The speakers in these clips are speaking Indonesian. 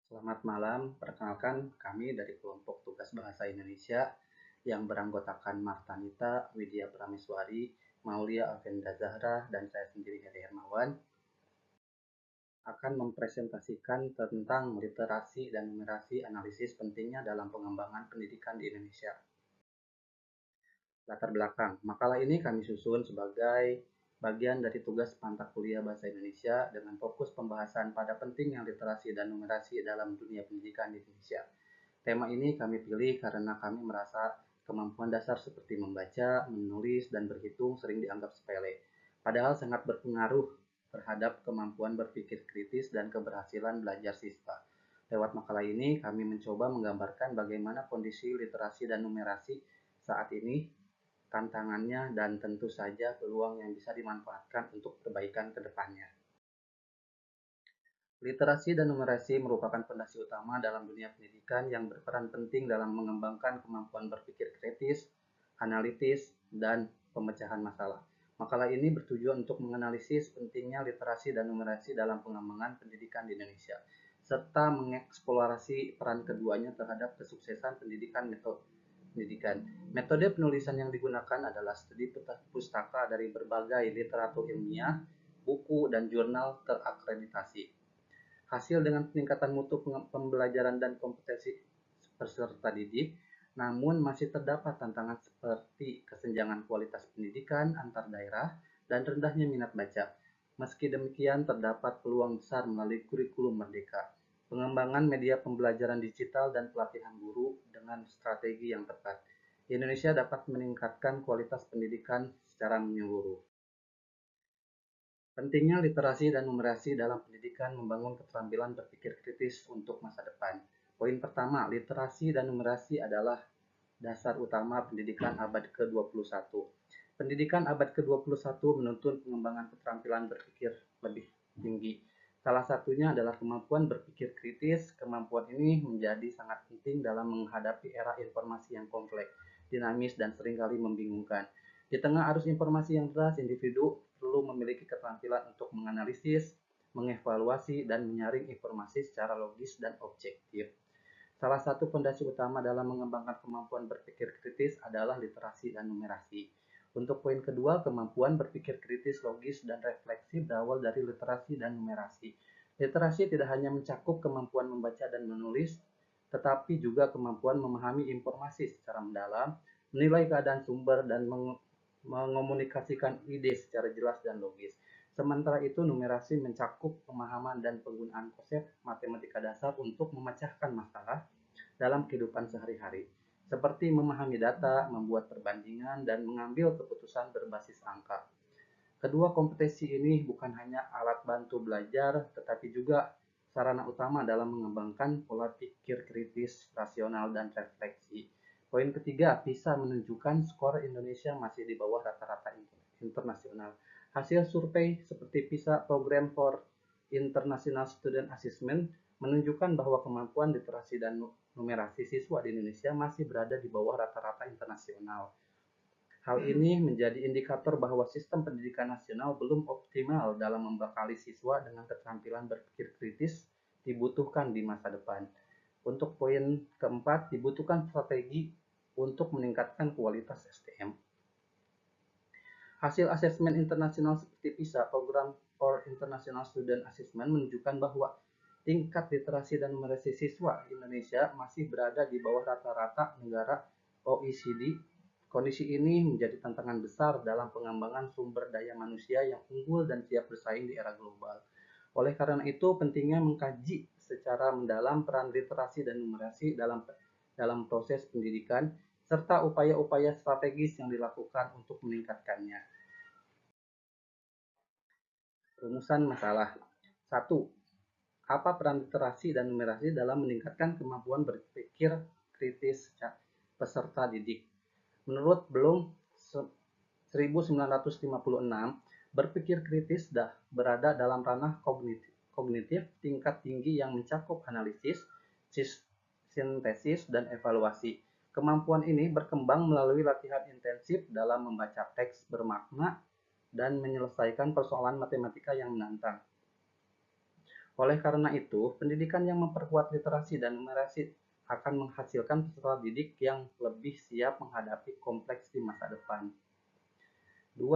Selamat malam, perkenalkan kami dari kelompok tugas bahasa Indonesia yang beranggotakan Martanita, Widya Prameswari, Maulia Alvenda Zahra, dan saya sendiri Heri Hermawan akan mempresentasikan tentang literasi dan numerasi analisis pentingnya dalam pengembangan pendidikan di Indonesia. Latar belakang, makalah ini kami susun sebagai bagian dari tugas mata kuliah Bahasa Indonesia dengan fokus pembahasan pada pentingnya literasi dan numerasi dalam dunia pendidikan di Indonesia. Tema ini kami pilih karena kami merasa kemampuan dasar seperti membaca, menulis, dan berhitung sering dianggap sepele, padahal sangat berpengaruh terhadap kemampuan berpikir kritis dan keberhasilan belajar siswa. Lewat makalah ini, kami mencoba menggambarkan bagaimana kondisi literasi dan numerasi saat ini, tantangannya, dan tentu saja peluang yang bisa dimanfaatkan untuk perbaikan ke depannya. Literasi dan numerasi merupakan fondasi utama dalam dunia pendidikan yang berperan penting dalam mengembangkan kemampuan berpikir kritis, analitis, dan pemecahan masalah. Makalah ini bertujuan untuk menganalisis pentingnya literasi dan numerasi dalam pengembangan pendidikan di Indonesia, serta mengeksplorasi peran keduanya terhadap kesuksesan pendidikan. Metode penulisan yang digunakan adalah studi pustaka dari berbagai literatur ilmiah, buku, dan jurnal terakreditasi. Hasil dengan peningkatan mutu pembelajaran dan kompetensi peserta didik, namun masih terdapat tantangan seperti kesenjangan kualitas pendidikan antar daerah dan rendahnya minat baca. Meski demikian, terdapat peluang besar melalui kurikulum merdeka, pengembangan media pembelajaran digital, dan pelatihan guru dengan strategi yang tepat. Indonesia dapat meningkatkan kualitas pendidikan secara menyeluruh. Pentingnya literasi dan numerasi dalam pendidikan membangun keterampilan berpikir kritis untuk masa depan. Poin pertama, literasi dan numerasi adalah dasar utama pendidikan abad ke-21. Pendidikan abad ke-21 menuntut pengembangan keterampilan berpikir lebih tinggi. Salah satunya adalah kemampuan berpikir kritis. Kemampuan ini menjadi sangat penting dalam menghadapi era informasi yang kompleks, dinamis, dan seringkali membingungkan. Di tengah arus informasi yang deras, individu perlu memiliki keterampilan untuk menganalisis, mengevaluasi, dan menyaring informasi secara logis dan objektif. Salah satu fondasi utama dalam mengembangkan kemampuan berpikir kritis adalah literasi dan numerasi. Untuk poin kedua, kemampuan berpikir kritis, logis, dan refleksi berawal dari literasi dan numerasi. Literasi tidak hanya mencakup kemampuan membaca dan menulis, tetapi juga kemampuan memahami informasi secara mendalam, menilai keadaan sumber, dan mengomunikasikan ide secara jelas dan logis. Sementara itu, numerasi mencakup pemahaman dan penggunaan konsep matematika dasar untuk memecahkan masalah dalam kehidupan sehari-hari, seperti memahami data, membuat perbandingan, dan mengambil keputusan berbasis angka. Kedua kompetensi ini bukan hanya alat bantu belajar, tetapi juga sarana utama dalam mengembangkan pola pikir kritis, rasional, dan refleksi. Poin ketiga, PISA menunjukkan skor Indonesia masih di bawah rata-rata internasional. Hasil survei seperti PISA Program for International Student Assessment menunjukkan bahwa kemampuan literasi dan numerasi siswa di Indonesia masih berada di bawah rata-rata internasional. Hal ini menjadi indikator bahwa sistem pendidikan nasional belum optimal dalam membekali siswa dengan keterampilan berpikir kritis dibutuhkan di masa depan. Untuk poin keempat, dibutuhkan strategi untuk meningkatkan kualitas SDM. Hasil asesmen internasional seperti PISA, Program for International Student Assessment, menunjukkan bahwa tingkat literasi dan numerasi siswa di Indonesia masih berada di bawah rata-rata negara OECD. Kondisi ini menjadi tantangan besar dalam pengembangan sumber daya manusia yang unggul dan siap bersaing di era global. Oleh karena itu, pentingnya mengkaji secara mendalam peran literasi dan numerasi dalam proses pendidikan, serta upaya-upaya strategis yang dilakukan untuk meningkatkannya. Rumusan masalah. 1. Apa peran literasi dan numerasi dalam meningkatkan kemampuan berpikir kritis peserta didik? Menurut Bloom 1956, berpikir kritis berada dalam ranah kognitif tingkat tinggi yang mencakup analisis, sintesis, dan evaluasi. Kemampuan ini berkembang melalui latihan intensif dalam membaca teks bermakna dan menyelesaikan persoalan matematika yang menantang. Oleh karena itu, pendidikan yang memperkuat literasi dan numerasi akan menghasilkan peserta didik yang lebih siap menghadapi kompleks di masa depan. 2.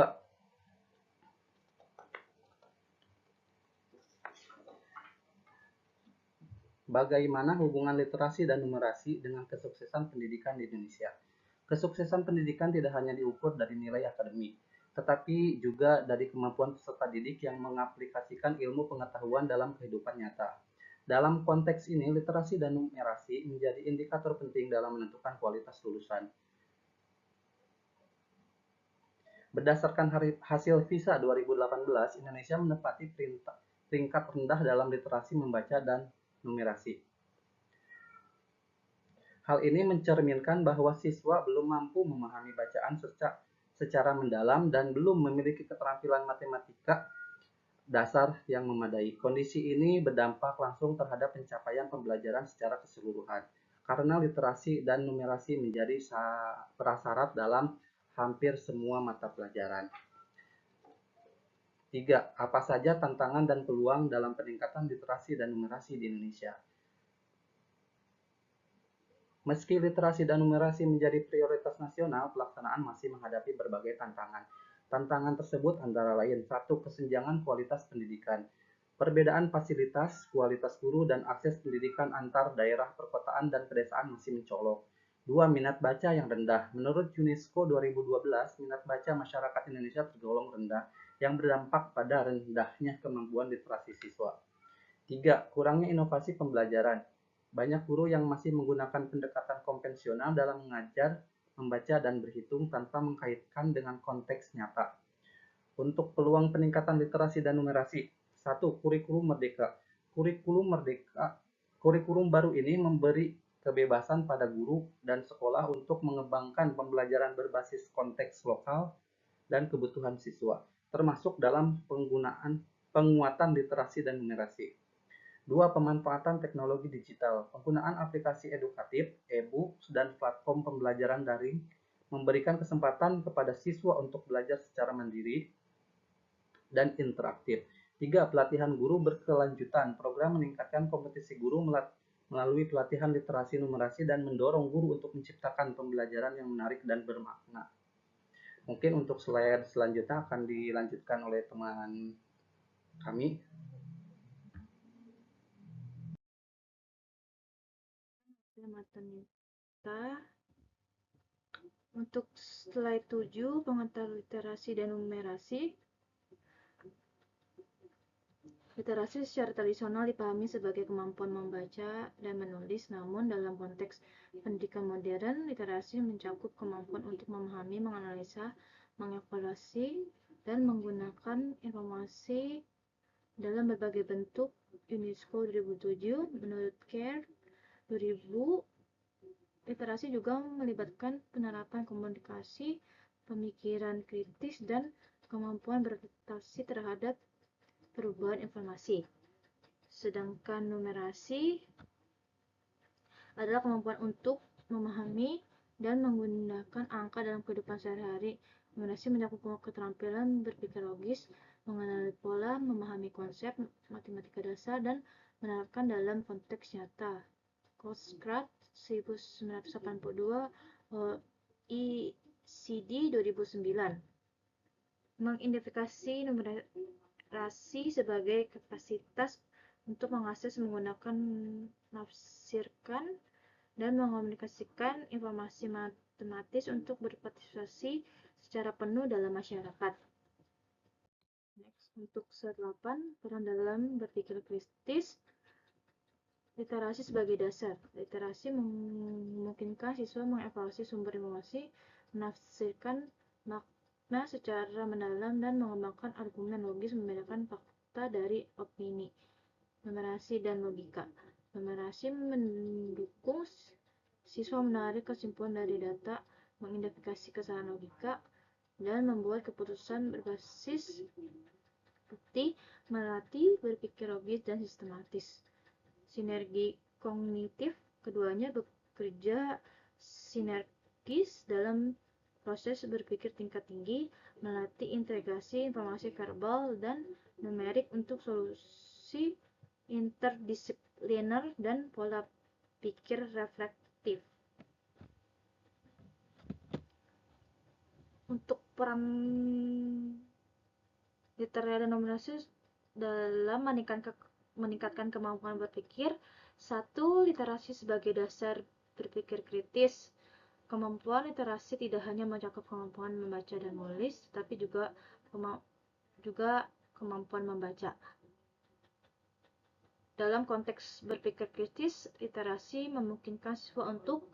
Bagaimana hubungan literasi dan numerasi dengan kesuksesan pendidikan di Indonesia? Kesuksesan pendidikan tidak hanya diukur dari nilai akademik, tetapi juga dari kemampuan peserta didik yang mengaplikasikan ilmu pengetahuan dalam kehidupan nyata. Dalam konteks ini, literasi dan numerasi menjadi indikator penting dalam menentukan kualitas lulusan. Berdasarkan hasil PISA 2018, Indonesia menempati peringkat rendah dalam literasi membaca dan numerasi. Hal ini mencerminkan bahwa siswa belum mampu memahami bacaan secara mendalam dan belum memiliki keterampilan matematika dasar yang memadai. Kondisi ini berdampak langsung terhadap pencapaian pembelajaran secara keseluruhan, karena literasi dan numerasi menjadi prasyarat dalam hampir semua mata pelajaran. 3. Apa saja tantangan dan peluang dalam peningkatan literasi dan numerasi di Indonesia? Meski literasi dan numerasi menjadi prioritas nasional, pelaksanaan masih menghadapi berbagai tantangan. Tantangan tersebut antara lain: 1. Kesenjangan kualitas pendidikan. Perbedaan fasilitas, kualitas guru, dan akses pendidikan antar daerah perkotaan dan pedesaan masih mencolok. 2. Minat baca yang rendah. Menurut UNESCO 2012, minat baca masyarakat Indonesia tergolong rendah, yang berdampak pada rendahnya kemampuan literasi siswa. 3. Kurangnya inovasi pembelajaran. Banyak guru yang masih menggunakan pendekatan konvensional dalam mengajar, membaca, dan berhitung tanpa mengkaitkan dengan konteks nyata. Untuk peluang peningkatan literasi dan numerasi. 1. Kurikulum Merdeka. Kurikulum baru ini memberi kebebasan pada guru dan sekolah untuk mengembangkan pembelajaran berbasis konteks lokal dan kebutuhan siswa, termasuk dalam penguatan literasi dan numerasi. 2. Pemanfaatan teknologi digital. Penggunaan aplikasi edukatif, e-books, dan platform pembelajaran daring memberikan kesempatan kepada siswa untuk belajar secara mandiri dan interaktif. 3. Pelatihan guru berkelanjutan. Program meningkatkan kompetisi guru melalui pelatihan literasi numerasi dan mendorong guru untuk menciptakan pembelajaran yang menarik dan bermakna. Mungkin untuk slide selanjutnya akan dilanjutkan oleh teman kami. Untuk slide 7, pengetahuan literasi dan numerasi. Literasi secara tradisional dipahami sebagai kemampuan membaca dan menulis, namun dalam konteks pendidikan modern, literasi mencakup kemampuan untuk memahami, menganalisa, mengevaluasi, dan menggunakan informasi dalam berbagai bentuk. UNESCO 2007, menurut CARE 2000, literasi juga melibatkan penerapan komunikasi, pemikiran kritis, dan kemampuan beradaptasi terhadap perubahan informasi. Sedangkan numerasi adalah kemampuan untuk memahami dan menggunakan angka dalam kehidupan sehari-hari. Numerasi mencakup keterampilan berpikir logis, mengenali pola, memahami konsep matematika dasar, dan menerapkan dalam konteks nyata. Kostrat 1982, OECD 2009 mengidentifikasi numerasi sebagai kapasitas untuk mengakses, menggunakan, menafsirkan, dan mengomunikasikan informasi matematis untuk berpartisipasi secara penuh dalam masyarakat. Next, untuk slide 8, peran dalam berpikir kritis. Literasi sebagai dasar. Literasi memungkinkan siswa mengevaluasi sumber informasi, menafsirkan makna secara mendalam, dan mengembangkan argumen logis, membedakan fakta dari opini. Numerasi dan logika. Numerasi mendukung siswa menarik kesimpulan dari data, mengidentifikasi kesalahan logika, dan membuat keputusan berbasis bukti, melatih berpikir logis dan sistematis. Sinergi kognitif, keduanya bekerja sinergis dalam proses berpikir tingkat tinggi, melatih integrasi informasi verbal dan numerik untuk solusi interdisipliner, dan pola pikir reflektif. Untuk peran literasi dan nominasi dalam meningkatkan kemampuan berpikir. 1. Literasi sebagai dasar berpikir kritis. Kemampuan literasi tidak hanya mencakup kemampuan membaca dan menulis, tetapi juga kemampuan membaca. Dalam konteks berpikir kritis, literasi memungkinkan siswa untuk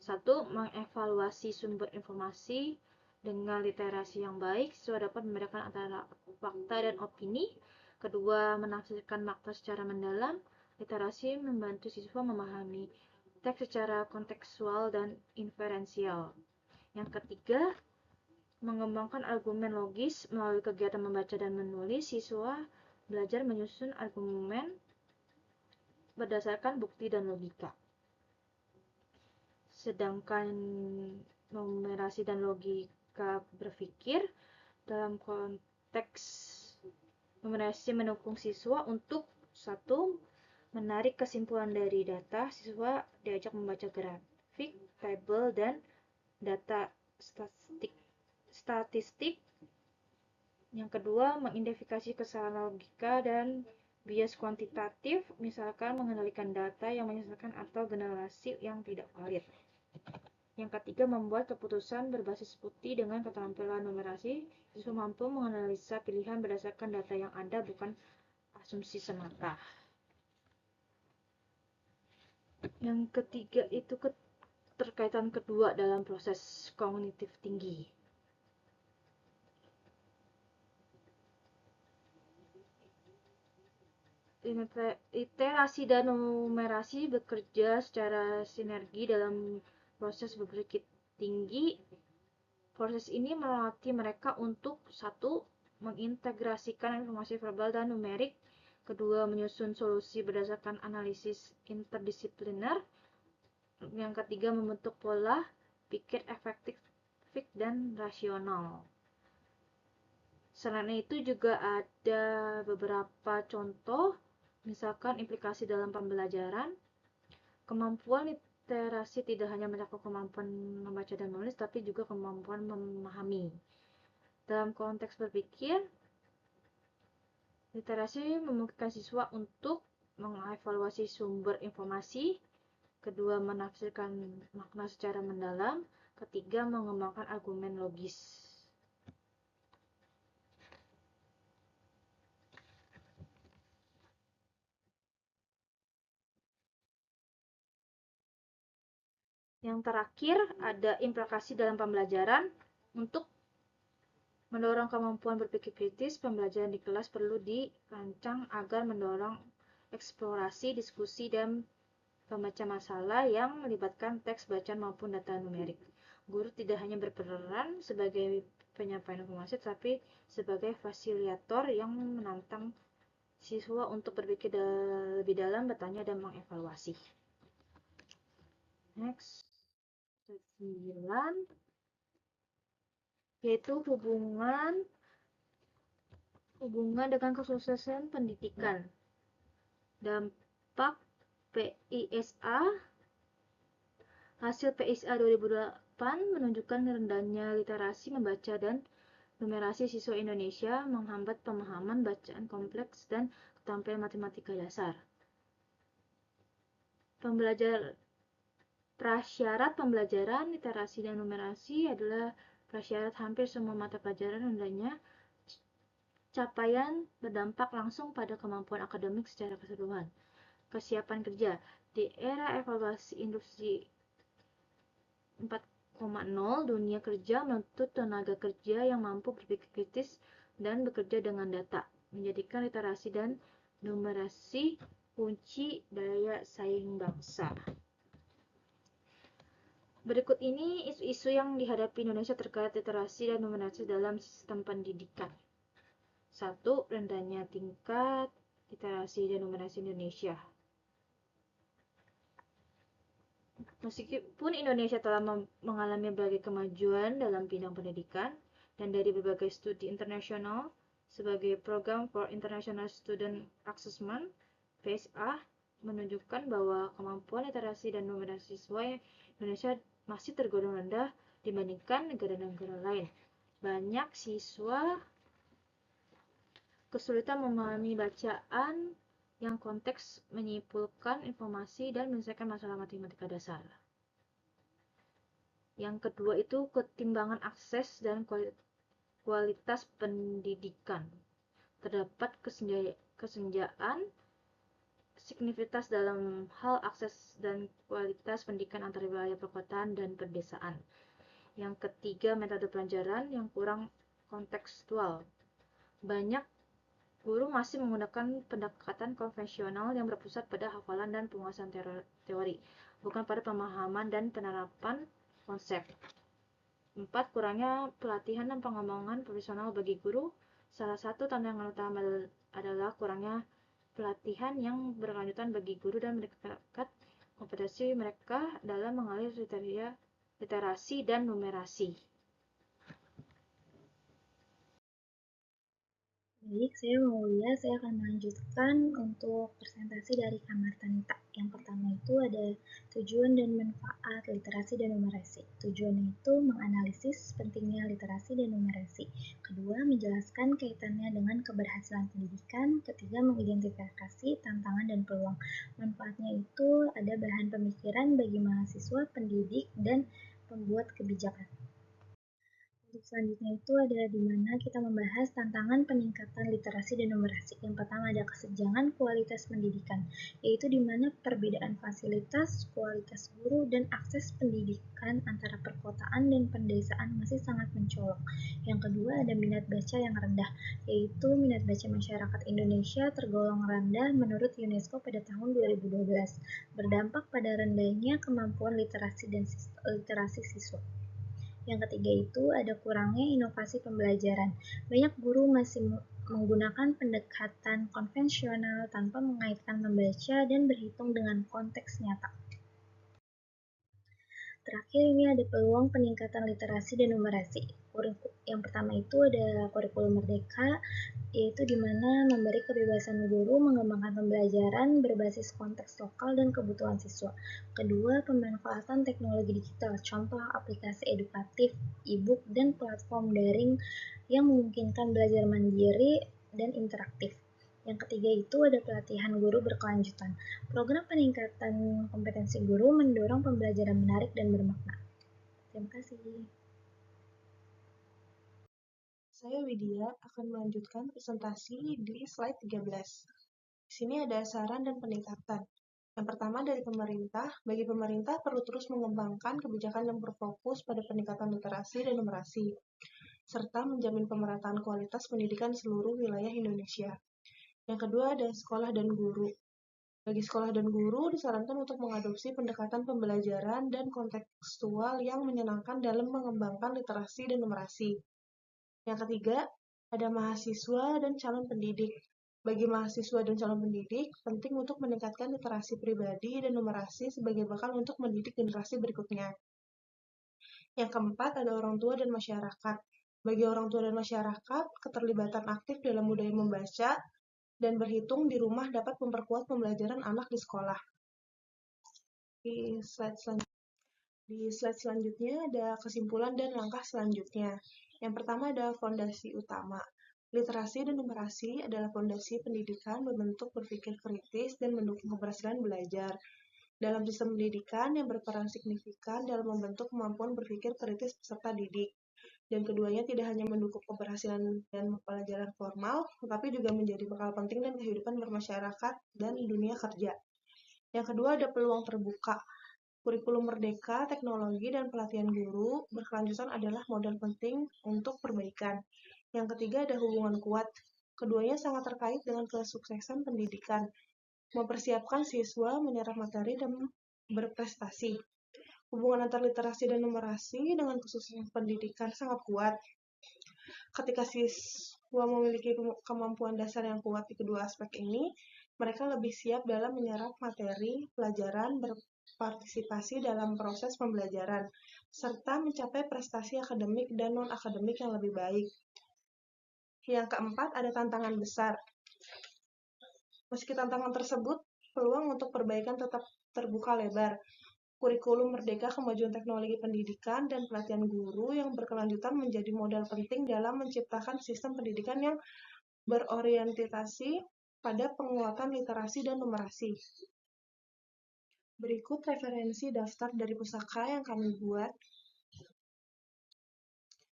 1. Mengevaluasi sumber informasi. Dengan literasi yang baik, siswa dapat membedakan antara fakta dan opini. 2. Menafsirkan makna secara mendalam. Literasi membantu siswa memahami teks secara kontekstual dan inferensial. Yang ketiga, mengembangkan argumen logis. Melalui kegiatan membaca dan menulis, siswa belajar menyusun argumen berdasarkan bukti dan logika. Sedangkan numerasi dan logika berpikir, dalam konteks numerasi mendukung siswa untuk 1. Menarik kesimpulan dari data. Siswa diajak membaca grafik, tabel, dan data statistik. Yang kedua, mengidentifikasi kesalahan logika dan bias kuantitatif, misalkan mengendalikan data yang menyesatkan atau generasi yang tidak valid. Yang ketiga, membuat keputusan berbasis bukti. Dengan keterampilan numerasi, siswa mampu menganalisa pilihan berdasarkan data yang ada, bukan asumsi semata. Yang ketiga itu keterkaitan kedua dalam proses kognitif tinggi. Literasi dan numerasi bekerja secara sinergi dalam proses berpikir tinggi. Proses ini melatih mereka untuk 1. Mengintegrasikan informasi verbal dan numerik. 2. Menyusun solusi berdasarkan analisis interdisipliner. Yang ketiga, membentuk pola pikir efektif dan rasional. Selain itu juga ada beberapa contoh, misalkan implikasi dalam pembelajaran. Kemampuan literasi tidak hanya mencakup kemampuan membaca dan menulis, tapi juga kemampuan memahami. Dalam konteks berpikir, literasi memungkinkan siswa untuk mengevaluasi sumber informasi. 2. Menafsirkan makna secara mendalam. 3. Mengembangkan argumen logis. Yang terakhir, ada implikasi dalam pembelajaran. Untuk mendorong kemampuan berpikir kritis, pembelajaran di kelas perlu dirancang agar mendorong eksplorasi, diskusi, dan pembaca masalah yang melibatkan teks bacaan maupun data numerik. Guru tidak hanya berperan sebagai penyampaian informasi, tapi sebagai fasilitator yang menantang siswa untuk berpikir lebih dalam, bertanya, dan mengevaluasi. Next. 9, yaitu hubungan dengan kesuksesan pendidikan. Dampak PISA. Hasil PISA 2008 menunjukkan rendahnya literasi membaca dan numerasi siswa Indonesia menghambat pemahaman bacaan kompleks dan keterampilan matematika dasar. Prasyarat pembelajaran literasi dan numerasi adalah prasyarat hampir semua mata pelajaran. Rendahnya capaian berdampak langsung pada kemampuan akademik secara keseluruhan. Kesiapan kerja. Di era evaluasi industri 4.0, dunia kerja menuntut tenaga kerja yang mampu berpikir kritis dan bekerja dengan data, menjadikan literasi dan numerasi kunci daya saing bangsa. Berikut ini isu-isu yang dihadapi Indonesia terkait literasi dan numerasi dalam sistem pendidikan. 1. Rendahnya tingkat literasi dan numerasi Indonesia. Meskipun Indonesia telah mengalami berbagai kemajuan dalam bidang pendidikan dan dari berbagai studi internasional sebagai program for international student assessment PSA menunjukkan bahwa kemampuan literasi dan numerasi siswa Indonesia masih tergolong rendah dibandingkan negara-negara lain. Banyak siswa kesulitan memahami bacaan yang konteks menyimpulkan informasi dan menyelesaikan masalah matematika dasar. Yang kedua itu ketimbangan akses dan kualitas pendidikan. Terdapat kesenjangan signifikas dalam hal akses dan kualitas pendidikan antara wilayah perkotaan dan pedesaan. Yang ketiga, metode pelajaran yang kurang kontekstual. Banyak guru masih menggunakan pendekatan konvensional yang berpusat pada hafalan dan penguasaan teori, bukan pada pemahaman dan penerapan konsep. 4. Kurangnya pelatihan dan pengembangan profesional bagi guru. Salah satu tantangan utama adalah kurangnya pelatihan yang berkelanjutan bagi guru dan meningkatkan kompetensi mereka dalam mengalir literasi dan numerasi. Baik, saya akan melanjutkan untuk presentasi dari Kamar Tanita. Yang pertama itu ada tujuan dan manfaat literasi dan numerasi. Tujuannya itu menganalisis pentingnya literasi dan numerasi. Kedua, menjelaskan kaitannya dengan keberhasilan pendidikan. Ketiga, mengidentifikasi tantangan dan peluang. Manfaatnya itu ada bahan pemikiran bagi mahasiswa, pendidik, dan pembuat kebijakan. Untuk selanjutnya itu ada di mana kita membahas tantangan peningkatan literasi dan numerasi. Yang pertama ada kesenjangan kualitas pendidikan, yaitu di mana perbedaan fasilitas, kualitas guru, dan akses pendidikan antara perkotaan dan pedesaan masih sangat mencolok. Yang kedua ada minat baca yang rendah, yaitu minat baca masyarakat Indonesia tergolong rendah menurut UNESCO pada tahun 2012, berdampak pada rendahnya kemampuan literasi siswa. Yang ketiga itu ada kurangnya inovasi pembelajaran. Banyak guru masih menggunakan pendekatan konvensional tanpa mengaitkan membaca dan berhitung dengan konteks nyata. Terakhir ini ada peluang peningkatan literasi dan numerasi. Yang pertama itu ada kurikulum merdeka, yaitu di mana memberi kebebasan guru mengembangkan pembelajaran berbasis konteks lokal dan kebutuhan siswa. Kedua, pemanfaatan teknologi digital, contoh aplikasi edukatif, e-book, dan platform daring yang memungkinkan belajar mandiri dan interaktif. Yang ketiga itu ada pelatihan guru berkelanjutan. Program peningkatan kompetensi guru mendorong pembelajaran menarik dan bermakna. Terima kasih. Saya Widya akan melanjutkan presentasi di slide 13. Di sini ada saran dan peningkatan. Yang pertama dari pemerintah, bagi pemerintah perlu terus mengembangkan kebijakan yang berfokus pada peningkatan literasi dan numerasi, serta menjamin pemerataan kualitas pendidikan seluruh wilayah Indonesia. Yang kedua ada sekolah dan guru. Bagi sekolah dan guru disarankan untuk mengadopsi pendekatan pembelajaran dan kontekstual yang menyenangkan dalam mengembangkan literasi dan numerasi. Yang ketiga, ada mahasiswa dan calon pendidik. Bagi mahasiswa dan calon pendidik, penting untuk meningkatkan literasi pribadi dan numerasi sebagai bekal untuk mendidik generasi berikutnya. Yang keempat, ada orang tua dan masyarakat. Bagi orang tua dan masyarakat, keterlibatan aktif dalam budaya membaca dan berhitung di rumah dapat memperkuat pembelajaran anak di sekolah. Di slide selanjutnya ada kesimpulan dan langkah selanjutnya. Yang pertama ada fondasi utama. Literasi dan numerasi adalah fondasi pendidikan berbentuk berpikir kritis dan mendukung keberhasilan belajar. Dalam sistem pendidikan yang berperan signifikan dalam membentuk kemampuan berpikir kritis peserta didik. Dan keduanya tidak hanya mendukung keberhasilan dan pelajaran formal, tetapi juga menjadi bekal penting dan kehidupan bermasyarakat dan dunia kerja. Yang kedua ada peluang terbuka. Kurikulum merdeka, teknologi, dan pelatihan guru berkelanjutan adalah modal penting untuk perbaikan. Yang ketiga ada hubungan kuat. Keduanya sangat terkait dengan kesuksesan pendidikan, mempersiapkan siswa menyerap materi dan berprestasi. Hubungan antar literasi dan numerasi dengan kesuksesan pendidikan sangat kuat. Ketika siswa memiliki kemampuan dasar yang kuat di kedua aspek ini, mereka lebih siap dalam menyerap materi pelajaran, berpartisipasi dalam proses pembelajaran, serta mencapai prestasi akademik dan non-akademik yang lebih baik. Yang keempat, ada tantangan besar. Meski tantangan tersebut, peluang untuk perbaikan tetap terbuka lebar. Kurikulum Merdeka Kemajuan Teknologi Pendidikan dan pelatihan guru yang berkelanjutan menjadi modal penting dalam menciptakan sistem pendidikan yang berorientasi pada penguatan literasi dan numerasi. Berikut referensi daftar dari pustaka yang kami buat.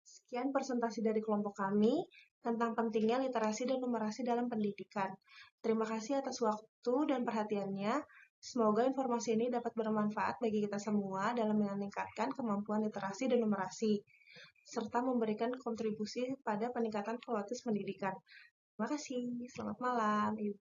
Sekian presentasi dari kelompok kami tentang pentingnya literasi dan numerasi dalam pendidikan. Terima kasih atas waktu dan perhatiannya. Semoga informasi ini dapat bermanfaat bagi kita semua dalam meningkatkan kemampuan literasi dan numerasi, serta memberikan kontribusi pada peningkatan kualitas pendidikan. Terima kasih. Selamat malam, Ibu.